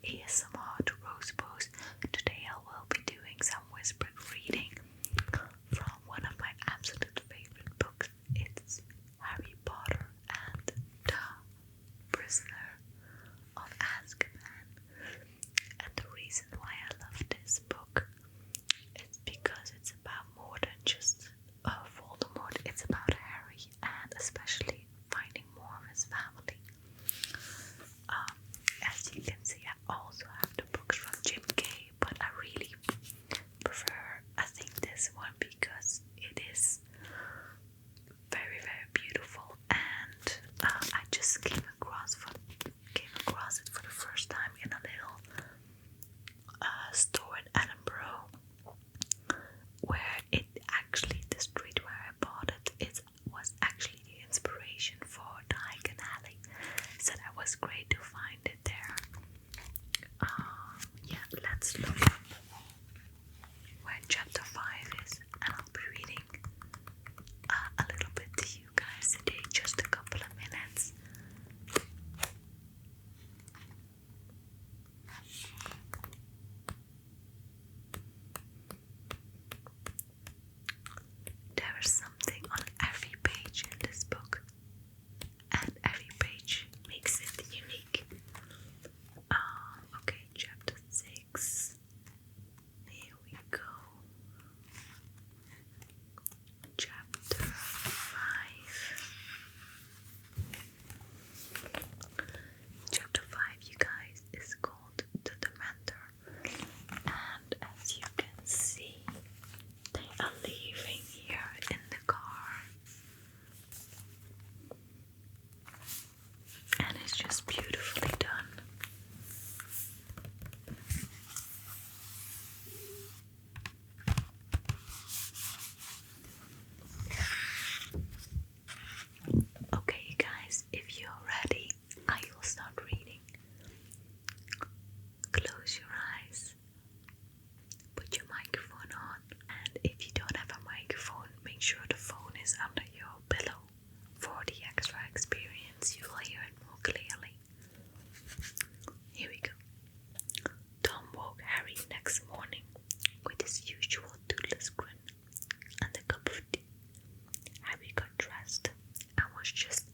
ASMR to Rose Post. Today I will be doing some whispered reading from one of my absolute favorite books. It's Harry Potter and the Prisoner of Azkaban. And the reason why I love this book is because it's about more than just Voldemort. It's about Harry and especially finding more of his family. As you can see, I also have the books from Jim Kay, but I really prefer, I think, this one because it is very, very beautiful, and I just came across it for the first time in a little store in Edinburgh, where the street where I bought it was actually the inspiration for Diagon Alley, so that was great to find it there. Yeah, let's look where chapter 5 is, and I'll be reading a little bit to you guys today, just a couple of minutes. There is something on every page in this book, and every page makes it unique. Okay, chapter 6. Here we go. Chapter 5. Chapter 5, you guys, is called The Dementor. And as you can see, they are leaving here in the car. And it's just beautifully done. Okay, you guys, if you're ready, I will start reading. Close your eyes, put your microphone on, and if you don't have a microphone, make sure the phone is under your pillow. For the extra experience, you will hear it more clearly. Here we go. Tom woke Harry next morning with his usual toothless grin and a cup of tea. Harry got dressed and was just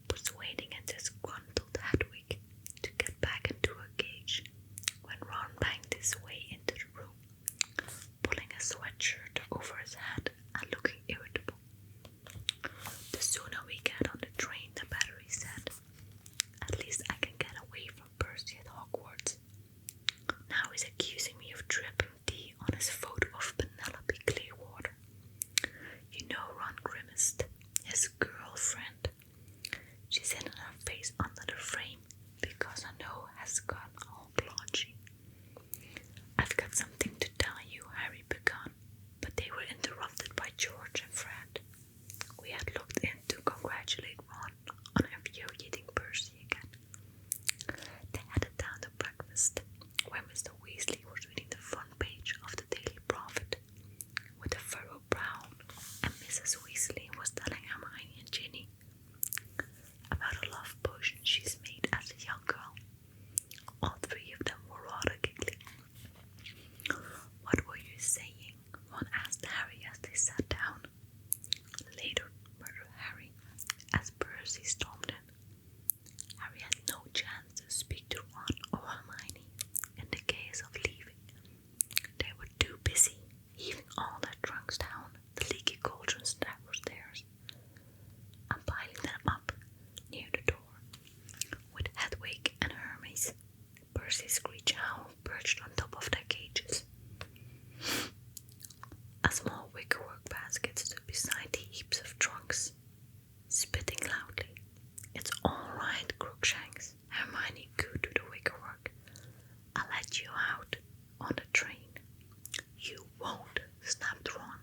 persuading his disgruntled Hedwig to get back into her cage when Ron banged his way into the room, pulling a sweatshirt over his head and looking irritable. The sooner we get on the train, the better, he said. At least I can get away from Percy at Hogwarts. Now he's accusing me of dripping tea on his photo of Penelope Clearwater. You know, Ron grimaced. His girlfriend. She's hidden her face under the frame because her nose has gone all blotchy. I've got something to tell you, Harry began, but they were interrupted by George and Fred. We had looked in to congratulate Ron on infuriating Percy again. They headed down to breakfast, where Mr. Weasley was reading the front page of the Daily Prophet with a furrowed brow, and Mrs. Weasley was telling Hermione and Ginny about a love potion she's made as a young girl. All three of them were rather giggly. What were you saying? Ron asked Harry as they sat down. Later, murmured Harry, as Percy stormed in. Harry had no chance to speak to Ron or Hermione in the case of leaving. They were too busy heaving all their trunks down the leaky cauldrons that were theirs and piling them up near the door, with Hedwig and Hermes, Percy's screech owl, perched on top of their cages. A small wickerwork basket stood beside the heaps of trunks, spitting loudly. It's all right, Crookshanks, Hermione cooed to the wickerwork. I'll let you out on the train. You won't, snapped Ron.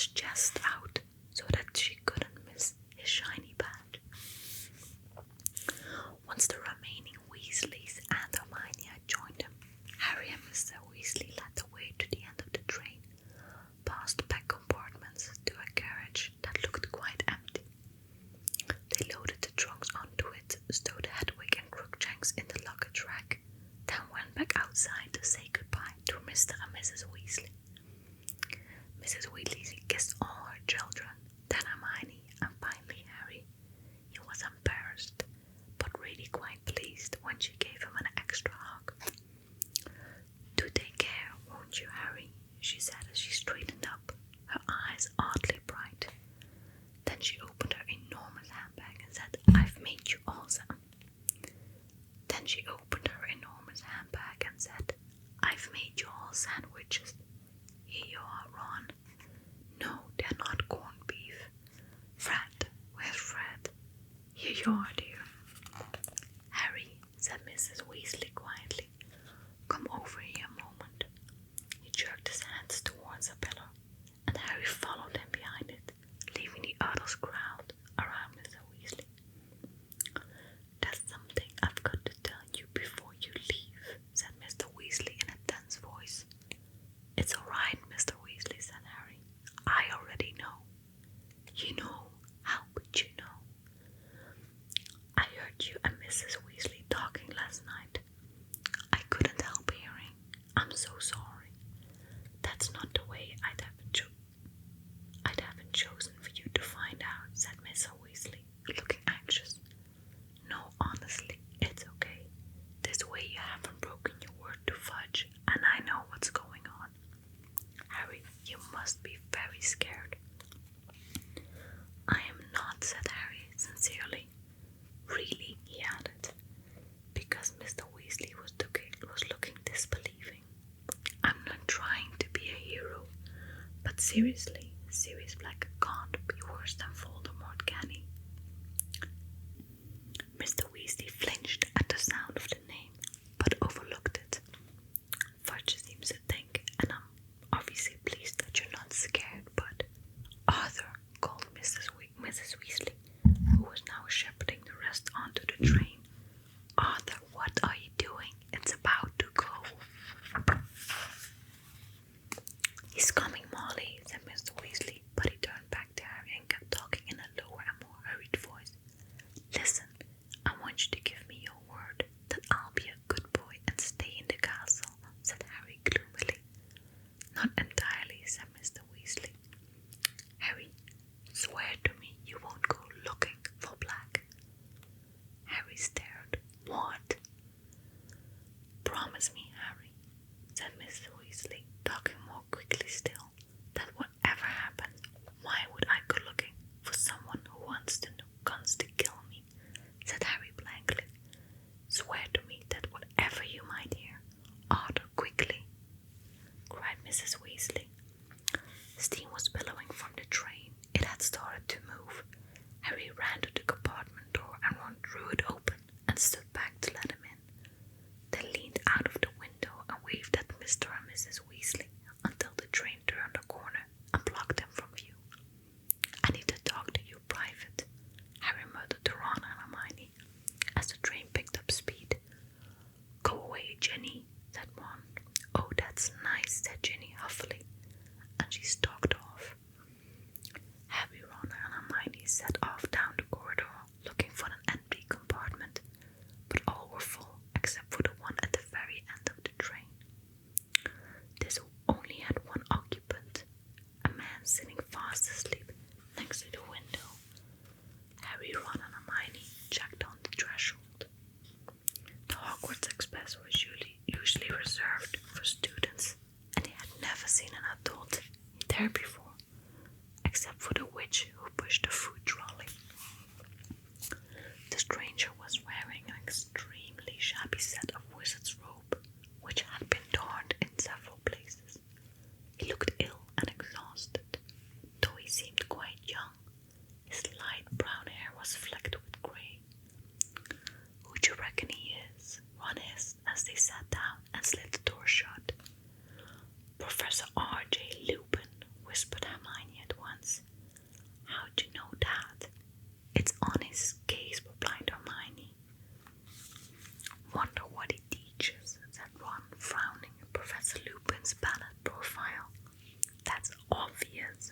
his chest out so that she couldn't miss his shiny badge. Once the remaining Weasleys and Hermione had joined him, Harry and Mr. Weasley led the way to the end of the train, past back compartments to a carriage that looked quite empty. They loaded the trunks onto it, stowed Hedwig and Crookshanks in the luggage rack, then went back outside to say goodbye to Mr. and Mrs. Weasley. Mrs. Weasley kissed all her children, then Hermione, and finally Harry. He was embarrassed, but really quite pleased when she gave him an extra hug. "Do take care, won't you, Harry?" she said as she straightened up, her eyes oddly bright. Then she opened her enormous handbag and said, "I've made you all some." Then she opened her enormous handbag and said, "I've made you all sandwiches. Here you are, Ron. No, they're not corned beef. Fred, where's Fred? Here you are, dear." "Harry," said Mrs. Weasley quietly, "come over here a moment." He jerked his hands towards a pillar, and Harry followed him behind it, leaving the others crowd around Mr. Weasley. "There's something I've got to tell you before you leave," said Mr. Weasley in a tense voice. "It's all right, Mr. Weasley," said Harry. "I already know." "You know? How would you know?" "I heard you and Mrs. Weasley talking last night. I couldn't help hearing. I'm so sorry. That's not the way I'd have chosen for you to find out," said Mr. Weasley, looking anxious. "No, honestly, it's okay. This way you haven't broken your word to Fudge, and I know what's going on. Harry, you must be very scared." "I am not," said Harry sincerely. "Really," he added, because Mr. Weasley was looking disbelieving. "I'm not trying to be a hero, but seriously, Sirius Black can't be worse than Voldemort, can he?" Mr. Weasley flinched at the sound of the name, but overlooked it. "Fudge seems to think, and I'm obviously pleased that you're not scared, but—" "Arthur," called Mrs. Weasley, who was now shepherding the rest onto the train. "Arthur, what are you doing? It's about to go." "He's coming, Molly," said Mr. Weasley, but he turned back to Harry and kept talking in a lower and more hurried voice. "Listen, I want you to give me your word that I'll be a good boy and stay in the castle," said Harry gloomily. "Not entirely," said Mr. Weasley. "Harry, swear to me you won't go looking for Black." Harry stared. "What?" "Promise me, Harry," said Mr. Weasley, talking more quickly still, "that whatever happens, why would I go looking for someone who wants to kill me?" said Harry blankly. "Swear to me that whatever you might hear, Arthur, quickly," cried Mrs. Weasley. Steam was billowing from the train. It had started to move. Harry ran to the compartment door and Ron drew it open and stood back to let him in. They leaned out of the window and waved at Mr. and Mrs. Weasley until the train turned a corner and blocked them from view. "I need to talk to you private," Harry muttered to Ron and Hermione as the train picked up speed. "Go away, Ginny," said Ron. "Oh, that's nice," said Ginny huffily, and she stalked off. Harry, Ron and Hermione set off down the corridor looking for an empty compartment, but all were full except for the one at the very end of the train. This only had one occupant, a man sitting fast asleep next to the window. Harry, Ron and Hermione checked on the threshold. The Hogwarts Express was usually reserved for students, and they had never seen an adult there before, except for the witch who pushed the food trolley. The stranger was wearing an extremely shabby set of wizard's robe, which had been torn in several places. He looked ill and exhausted, though he seemed quite young. His light brown hair was flecked with grey. "Who do you reckon he is?" Ron hissed as they sat down and slid the door shut. "Professor R.J. Lupin," whispered Hermione at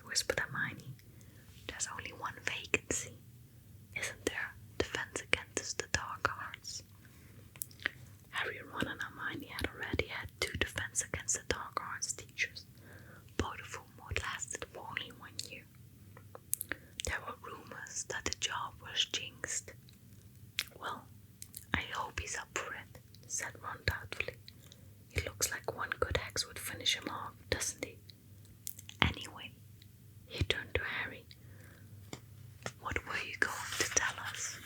whispered Hermione. There's only one vacancy, isn't there? Defense against the dark arts. Harry, Ron and Hermione had already had 2 defense against the dark arts teachers, both of whom had lasted for only 1 year. There were rumors that the job was jinxed. Well, I hope he's up for it, said Ron doubtfully. He looks like one good hex would finish him off, doesn't he? Anyway, he turned to Harry. What were you going to tell us?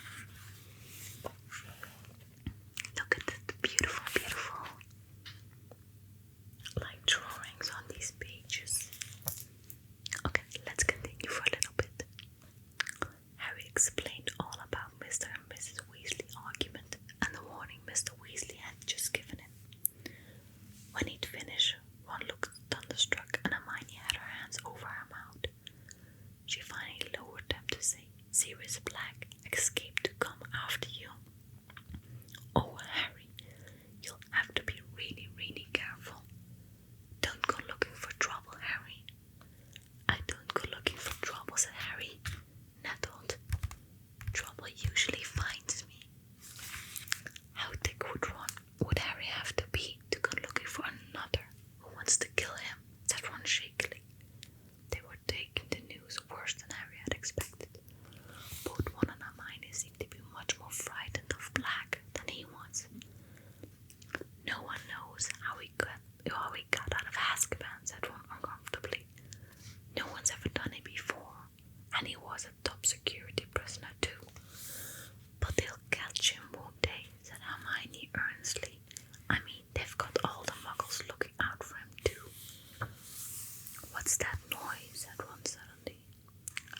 Look at the beautiful, beautiful like drawings on these pages. Okay, let's continue for a little bit. Harry explained all about Mr. and Mrs. Weasley's argument and the warning Mr. Weasley had just given him. When he'd finished, Ron looked thunderstruck and Hermione had her hands over her mouth. She finally lowered them to say, Sirius Black escaped to come after you. Oh, Harry, you'll have to be really, really careful. Don't go looking for trouble, Harry. I don't go looking for trouble, said Harry, nettled. Trouble usually finds me. How thick would Harry have to be to go looking for another who wants to kill him, said Ron shakily. They were taking the news worse than Harry had expected. Both Ron and Hermione seemed to be much more frightened of Black than he was. No one knows how he got out of Azkaban, said Ron uncomfortably. No one's ever done it before, and he was a top security prisoner too. But they'll catch him, won't they? Said Hermione earnestly. I mean, they've got all the muggles looking out for him too. What's that noise? Said Ron suddenly.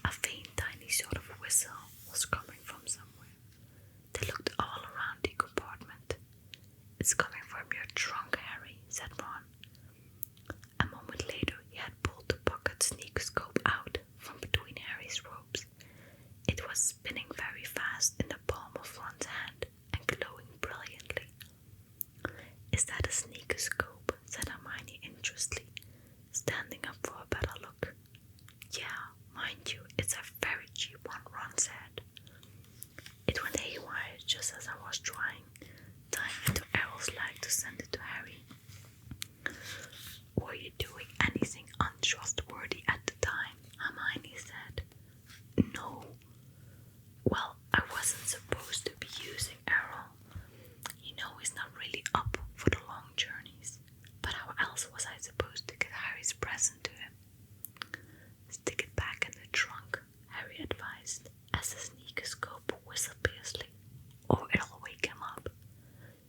A faint, tiny sort of whistle was coming from somewhere. They looked all around the compartment. It's coming from your trunk, Harry, said Ron. A moment later, he had pulled the pocket sneakoscope out from between Harry's robes. It was spinning very fast in the palm of Ron's hand and glowing brilliantly. Is that a sneakoscope? Said Hermione interestedly, standing up for a better look. Yeah, mind you, it's a very cheap one, Ron said. It went haywire just as I was tying it to Errol's leg to send it to Harry. Were you doing anything untrustworthy at the time? Hermione said. No. Well, I wasn't supposed to be using Errol. You know he's not really up for the long journeys. But how else was I supposed to get Harry's present to him? Stick it back in the trunk, Harry advised, as the sneakoscope whistled fiercely, or it'll wake him up.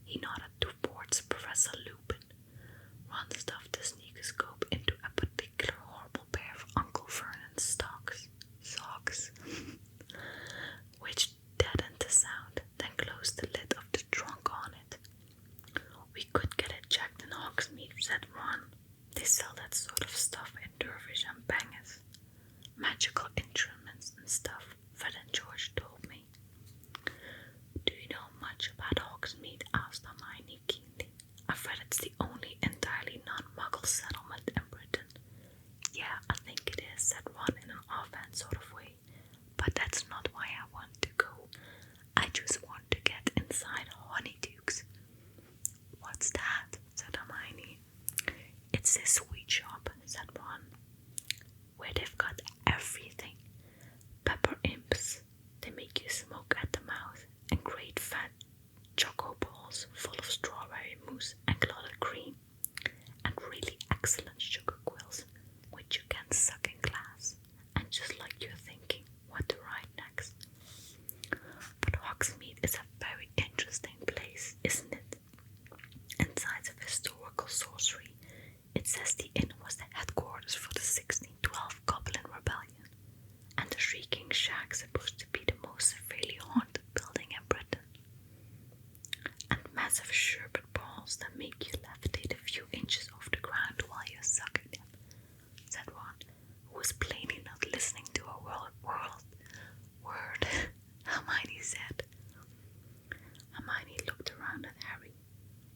He nodded towards Professor Lupin. Ron stuffed the sneakoscope into a particular horrible pair of Uncle Vernon's socks, which deadened the sound, then closed the lid of the trunk on it. We could get it checked in Hogsmeade, said Ron. They sell that sort of stuff in Dervish and Bangor. Magical instruments and stuff, Fred and George told me. Do you know much about Hogsmeade? Asked Hermione keenly. I've read it's the only entirely non-Muggle settlement in Britain. Yeah, I think it is, said Ron in an offhand sort of way. But that's not why I want to go. I just want to get inside Honeydukes. What's that? Said Hermione. It's this sweet shop, said Ron, where they've got everything. Pepper imps, they make you smoke at the mouth, and great fat choco balls full of strawberry mousse and clotted cream, and really excellent sugar quills, which you can suck in glass, and just like you're thinking what to write next. But Hogsmeade is a very interesting place, isn't it? Inside of historical sorcery, it says the inn was the headquarters for the 1612 Goblin Rebellion, and the Shrieking Shack supposed to be the most severely haunted building in Britain. And massive sherbet balls that make you levitate a few inches off the ground while you're sucking them, said Ron, who was plainly not listening to a word Hermione said. Hermione looked around at Harry.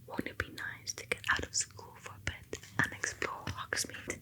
Won't it be nice to get out of school for a bit and explore Hogsmeade?